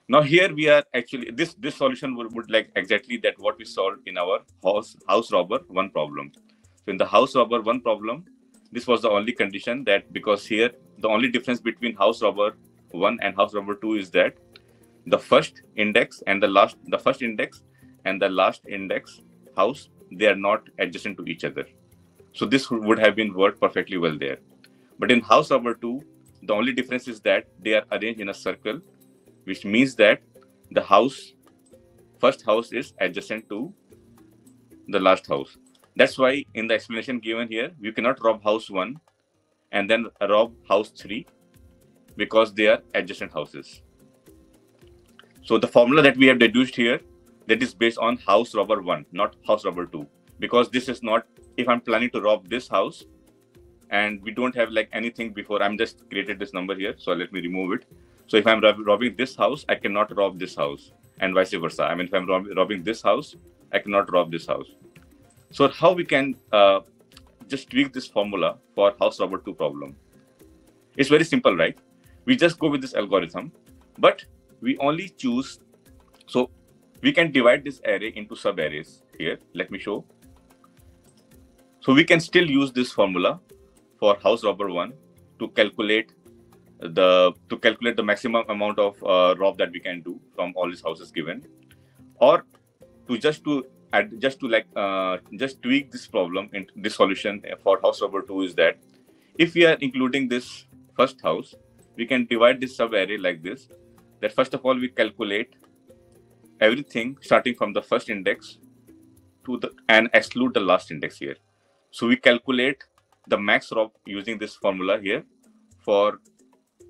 Now here we are actually this solution would like exactly that what we solved in our house robber one problem. So in the house robber one problem, this was the only condition that because here the only difference between house robber one and house robber two is that the first index and the first index and the last index house, they are not adjacent to each other. So this would have been worked perfectly well there. But in house robber two, the only difference is that they are arranged in a circle, which means that the first house is adjacent to the last house. That's why in the explanation given here, you cannot rob house 1 and then rob house 3 because they are adjacent houses. So the formula that we have deduced here, that is based on house robber 1, not house robber 2, because this is not, if I'm planning to rob this house and we don't have like anything before, I'm just created this number here, so let me remove it. So if I'm robbing this house, I cannot rob this house, and vice versa. I mean, if I'm robbing this house, I cannot rob this house. So how we can just tweak this formula for house robber 2 problem? It's very simple, right? We just go with this algorithm, but we only choose, so we can divide this array into sub arrays here. Let me show. So we can still use this formula for house robber 1 to calculate the maximum amount of rob that we can do from all these houses given, or just tweak this problem in this solution for house robber 2 is that if we are including this first house, we can divide this sub array like this, that first of all we calculate everything starting from the first index and exclude the last index here. So we calculate the max rob using this formula here for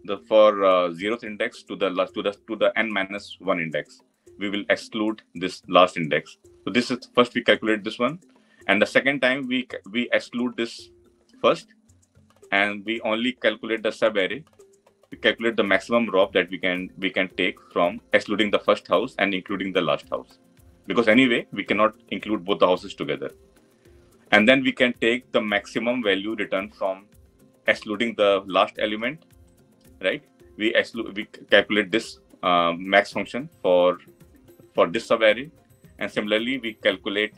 0th index to the n-1 index. We will exclude this last index. So this is first we calculate this one, and the second time we exclude this first, and we only calculate the sub array. We calculate the maximum rob that we can take from excluding the first house and including the last house, because anyway we cannot include both the houses together. And then we can take the maximum value returned from excluding the last element, right? We calculate this max function for this subarray, and similarly we calculate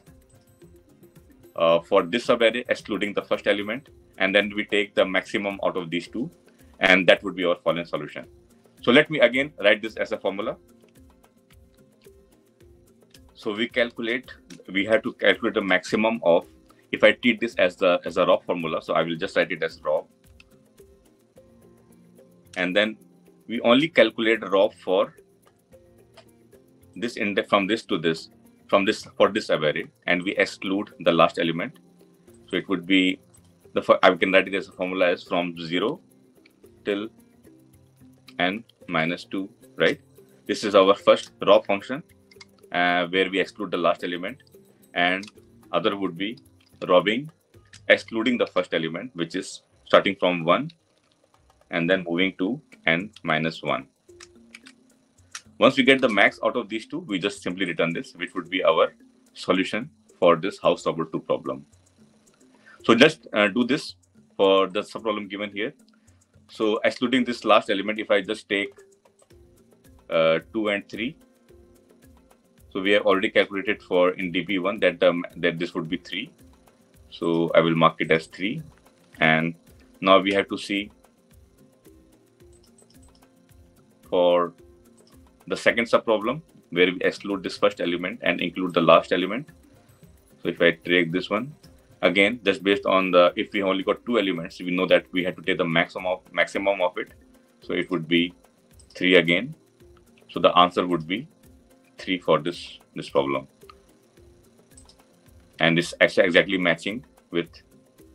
for this subarray excluding the first element, and then we take the maximum out of these two, and that would be our final solution. So let me again write this as a formula. So we have to calculate the maximum of, if I treat this as a rob formula, so I will just write it as rob. And then we only calculate rob for this index from this to this, for this array, and we exclude the last element. So it would be I can write it as a formula as from 0 till n-2, right? This is our first rob function where we exclude the last element, and other would be robbing excluding the first element, which is starting from 1 and then moving to n-1. Once we get the max out of these two, we just simply return this, which would be our solution for this house robber 2 problem. So just do this for the subproblem given here. So excluding this last element, if I just take 2 and 3, so we have already calculated for in DP1 that this would be 3. So I will mark it as 3, and now we have to see for the second subproblem where we exclude this first element and include the last element. So if I take this one again, just based on if we only got 2 elements, we know that we have to take the maximum of it. So it would be 3 again. So the answer would be 3 for this problem, and it's exactly matching with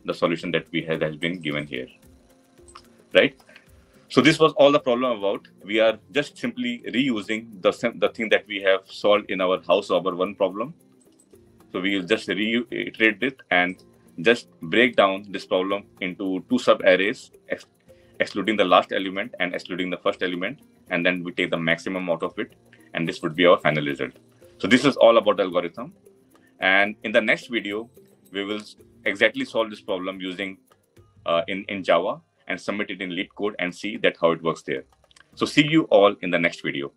the solution that has been given here, right? So this was all the problem about. We are just simply reusing the thing that we have solved in our house robber 1 problem. So we will just reiterate it and just break down this problem into 2 sub arrays, excluding the last element and excluding the first element, and then we take the maximum out of it, and this would be our final result. So this is all about the algorithm, and in the next video we will exactly solve this problem using in Java and submit it in LeetCode and see that how it works there. So see you all in the next video.